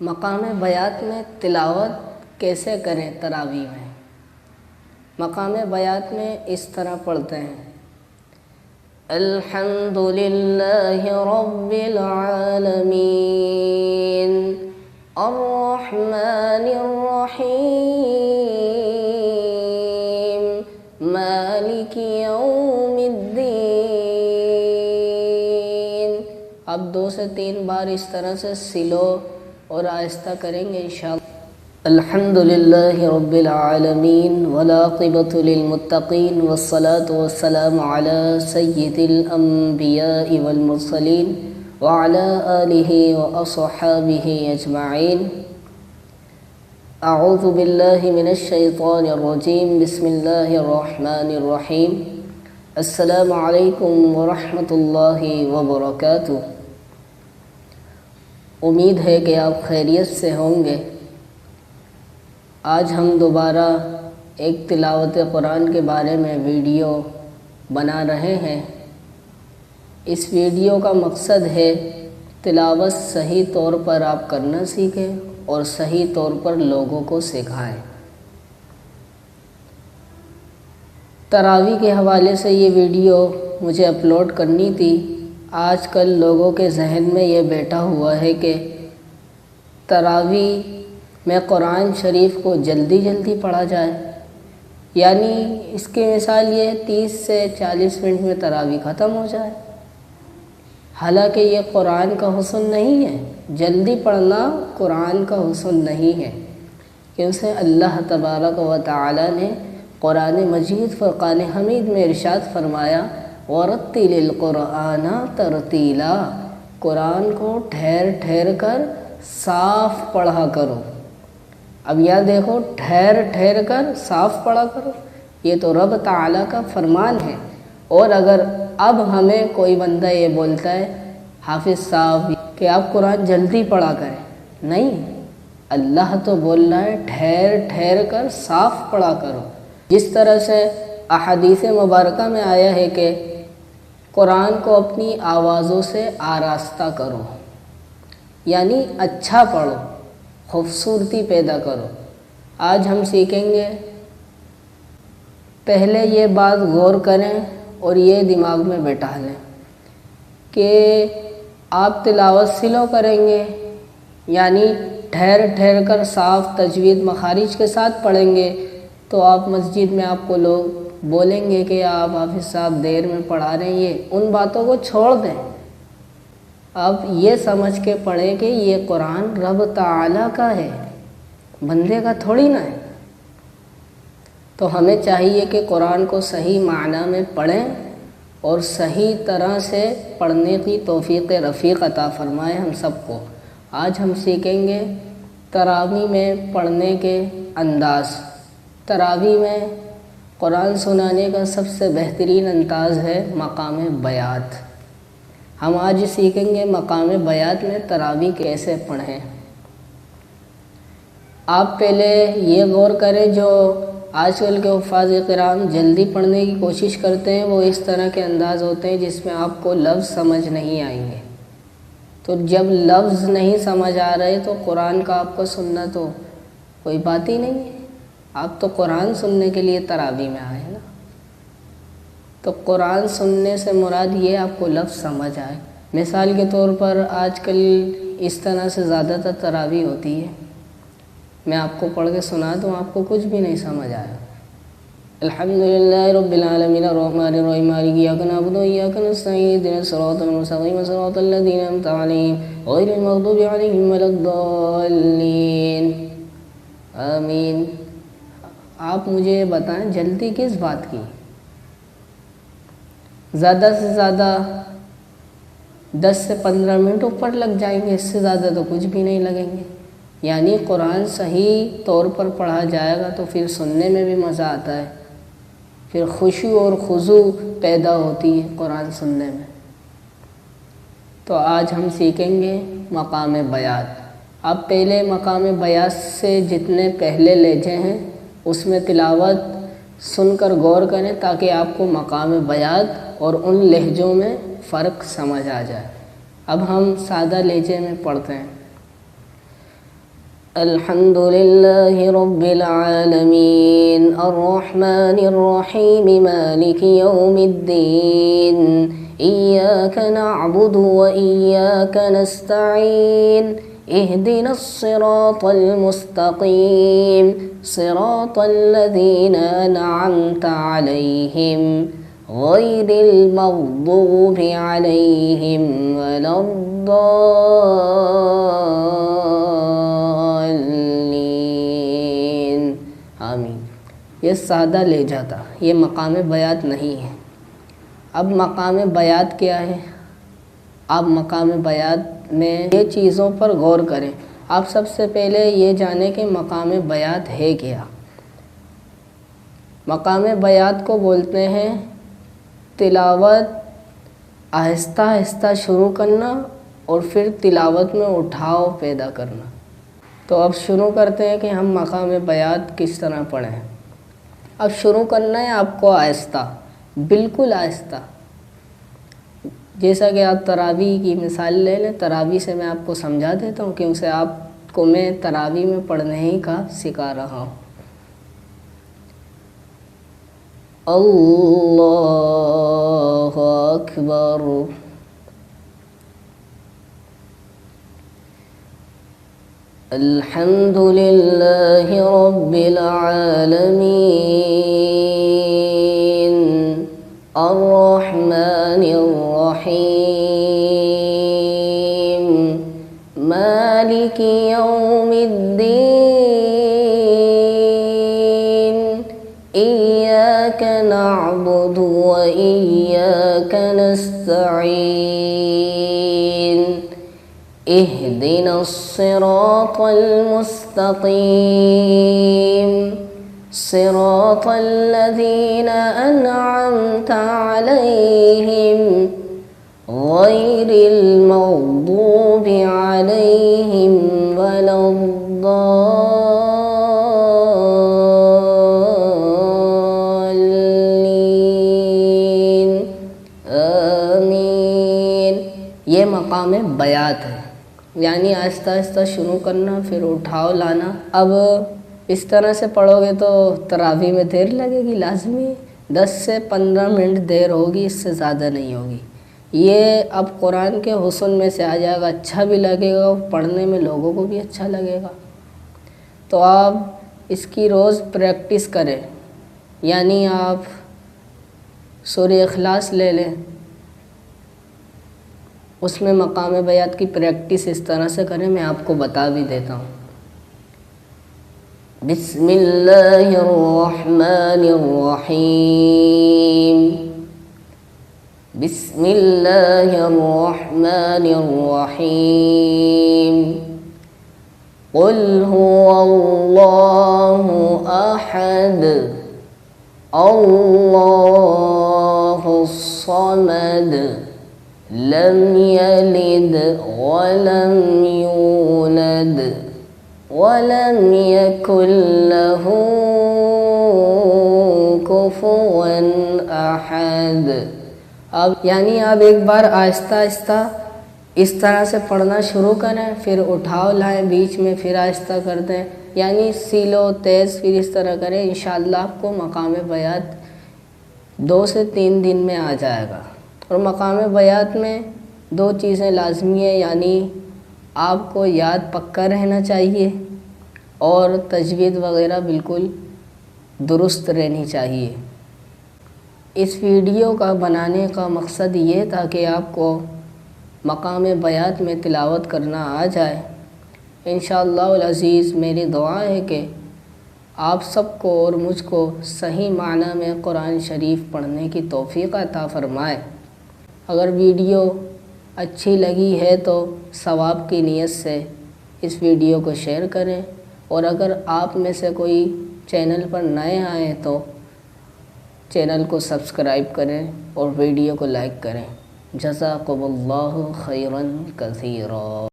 مقام بیات میں تلاوت کیسے کریں تراویح میں؟ مقام بیات میں اس طرح پڑھتے ہیں: الحمدللہ رب العالمین الرحمن الرحیم مالک یوم الدین۔ آپ 2 سے 3 بار اس طرح سے سلو اور آہستہ کریں گے انشاءاللہ۔ الحمدللہ رب العالمین والعاقبۃ للمتقین والصلاة والسلام علی سید الانبیاء والمرسلین وعلی آلہ واصحابہ اجمعین۔ اعوذ باللہ من الشیطان الرجیم، بسم اللہ الرحمن الرحیم۔ السلام علیکم ورحمۃ اللہ وبرکاتہ۔ امید ہے کہ آپ خیریت سے ہوں گے۔ آج ہم دوبارہ ایک تلاوت قرآن کے بارے میں ویڈیو بنا رہے ہیں۔ اس ویڈیو کا مقصد ہے تلاوت صحیح طور پر آپ کرنا سیکھیں اور صحیح طور پر لوگوں کو سکھائیں۔ تراویح کے حوالے سے یہ ویڈیو مجھے اپلوڈ کرنی تھی۔ آج کل لوگوں کے ذہن میں یہ بیٹھا ہوا ہے کہ تراویح میں قرآن شریف کو جلدی جلدی پڑھا جائے، یعنی اس کی مثال یہ 30 سے 40 منٹ میں تراویح ختم ہو جائے۔ حالانکہ یہ قرآن کا حسن نہیں ہے، جلدی پڑھنا قرآن کا حسن نہیں ہے، کیونکہ اللہ تبارک و تعالی نے قرآن مجید فرقان حمید میں ارشاد فرمایا وَرَتِّلِ الْقُرْآنَ تَرْتِيلًا، قرآن کو ٹھہر ٹھہر کر صاف پڑھا کرو۔ اب یہاں دیکھو، ٹھہر ٹھہر کر صاف پڑھا کرو، یہ تو رب تعالیٰ کا فرمان ہے۔ اور اگر اب ہمیں کوئی بندہ یہ بولتا ہے حافظ صاحب کہ آپ قرآن جلدی پڑھا کریں، نہیں، اللہ تو بول رہا ہے ٹھہر ٹھہر کر صاف پڑھا کرو۔ جس طرح سے احادیث مبارکہ میں آیا ہے کہ قرآن کو اپنی آوازوں سے آراستہ کرو، یعنی اچھا پڑھو، خوبصورتی پیدا کرو۔ آج ہم سیکھیں گے، پہلے یہ بات غور کریں اور یہ دماغ میں بٹھا لیں کہ آپ تلاوت سلو کریں گے، یعنی ٹھہر ٹھہر کر صاف تجوید مخارج کے ساتھ پڑھیں گے، تو آپ مسجد میں آپ کو لوگ بولیں گے کہ آپ حافظ صاحب دیر میں پڑھا رہے ہیں۔ ان باتوں کو چھوڑ دیں، اب یہ سمجھ کے پڑھیں کہ یہ قرآن رب تعالیٰ کا ہے، بندے کا تھوڑی نہ ہے۔ تو ہمیں چاہیے کہ قرآن کو صحیح معنی میں پڑھیں اور صحیح طرح سے پڑھنے کی توفیق رفیق عطا فرمائے ہم سب کو۔ آج ہم سیکھیں گے تراویح میں پڑھنے کے انداز۔ تراویح میں قرآن سنانے کا سب سے بہترین انداز ہے مقام بیات۔ ہم آج سیکھیں گے مقام بیات میں تراویح کیسے پڑھیں۔ آپ پہلے یہ غور کریں، جو آج کل کے حفاظ کرام جلدی پڑھنے کی کوشش کرتے ہیں، وہ اس طرح کے انداز ہوتے ہیں جس میں آپ کو لفظ سمجھ نہیں آئیں گے۔ تو جب لفظ نہیں سمجھ آ رہے تو قرآن کا آپ کو سننا تو کوئی بات ہی نہیں ہے۔ آپ تو قرآن سننے کے لیے تراویح میں آئے نا، تو قرآن سننے سے مراد یہ آپ کو لفظ سمجھ آئے۔ مثال کے طور پر آج کل اس طرح سے زیادہ تر تراویح ہوتی ہے، میں آپ کو پڑھ کے سنا دوں، آپ کو کچھ بھی نہیں سمجھ آیا۔ الحمدللہ رب العالمین الرحمن الرحیم مالک یوم الدین نعبد و ایاک نستعین اهدنا الصراط المستقیم صراط الذین انعمت علیہم غیر المغضوب علیہم ولا الضالین، آمین۔ آپ مجھے بتائیں جلدی کس بات کی؟ زیادہ سے زیادہ 10 سے 15 منٹ اوپر لگ جائیں گے، اس سے زیادہ تو کچھ بھی نہیں لگیں گے۔ یعنی قرآن صحیح طور پر پڑھا جائے گا تو پھر سننے میں بھی مزہ آتا ہے، پھر خشوع اور خضوع پیدا ہوتی ہے قرآن سننے میں۔ تو آج ہم سیکھیں گے مقام بیات۔ اب پہلے مقام بیات سے جتنے پہلے لہجے ہیں اس میں تلاوت سن کر غور کریں تاکہ آپ کو مقام بیات اور ان لہجوں میں فرق سمجھ آ جائے۔ اب ہم سادہ لہجے میں پڑھتے ہیں۔ الحمد لله رب العالمين الرحمن الرحيم مالك يوم الدين إياك نعبد وإياك نستعين اهدنا الصراط المستقيم صراط الذين أنعمت عليهم غير المغضوب عليهم ولا الضالين آمین۔ یہ سادہ لہجہ تھا، یہ مقام بیات نہیں ہے۔ اب مقام بیات کیا ہے؟ آپ مقام بیات میں یہ چیزوں پر غور کریں۔ آپ سب سے پہلے یہ جانیں کہ مقام بیات ہے کیا۔ مقام بیات کو بولتے ہیں تلاوت آہستہ آہستہ شروع کرنا اور پھر تلاوت میں اٹھاؤ پیدا کرنا۔ تو اب شروع کرتے ہیں کہ ہم مقام بیات کس طرح پڑھیں۔ اب شروع کرنا ہے آپ کو آہستہ، بالکل آہستہ۔ جیسا کہ آپ تراویح کی مثال لے لیں، تراویح سے میں آپ کو سمجھا دیتا ہوں کہ اسے آپ کو میں تراویح میں پڑھنے ہی کا سکھا رہا ہوں۔ اللہ اکبر الحمد للہ رب العالمین الرحمن الرحیم مالک یوم الدین إياك نعبد وإياك نستعين اهدنا الصراط المستقيم صراط الذين أنعمت عليهم غير المغضوب عليهم ولا الضالين آمین۔ یہ مقام بیات ہے، یعنی آہستہ آہستہ شروع کرنا پھر اٹھاؤ لانا۔ اب اس طرح سے پڑھو گے تو تراویح میں دیر لگے گی، لازمی 10 سے 15 منٹ دیر ہوگی، اس سے زیادہ نہیں ہوگی۔ یہ اب قرآن کے حسن میں سے آ جائے گا، اچھا بھی لگے گا، پڑھنے میں لوگوں کو بھی اچھا لگے گا۔ تو آپ اس کی روز پریکٹس کریں، یعنی آپ سورہ اخلاص لے لیں، اس میں مقام بیات کی پریکٹس اس طرح سے کریں، میں آپ کو بتا بھی دیتا ہوں۔ بسم اللہ الرحمن الرحیم بسم اللہ الرحمن الرحیم قل هو اللہ احد اللہ الصمد لم يلد ولم يولد ولم يكن له كفوا احد۔ اب یعنی آپ ایک بار آہستہ آہستہ اس طرح سے پڑھنا شروع کریں، پھر اٹھاؤ لائیں بیچ میں، پھر آہستہ کر دیں، یعنی سیلو تیز، پھر اس طرح کریں۔ انشاءاللہ آپ کو مقام بیات 2 سے 3 دن میں آ جائے گا۔ اور مقام بیات میں 2 چیزیں لازمی ہیں، یعنی آپ کو یاد پکا رہنا چاہیے اور تجوید وغیرہ بالکل درست رہنی چاہیے۔ اس ویڈیو کا بنانے کا مقصد یہ تھا کہ آپ کو مقام بیات میں تلاوت کرنا آ جائے۔ انشاءاللہ العزیز میری دعا ہے کہ آپ سب کو اور مجھ کو صحیح معنی میں قرآن شریف پڑھنے کی توفیق عطا فرمائے۔ اگر ویڈیو اچھی لگی ہے تو ثواب کی نیت سے اس ویڈیو کو شیئر کریں، اور اگر آپ میں سے کوئی چینل پر نئے آئیں تو چینل کو سبسکرائب کریں اور ویڈیو کو لائک کریں۔ جزاکم اللہ خیرا کثیرا۔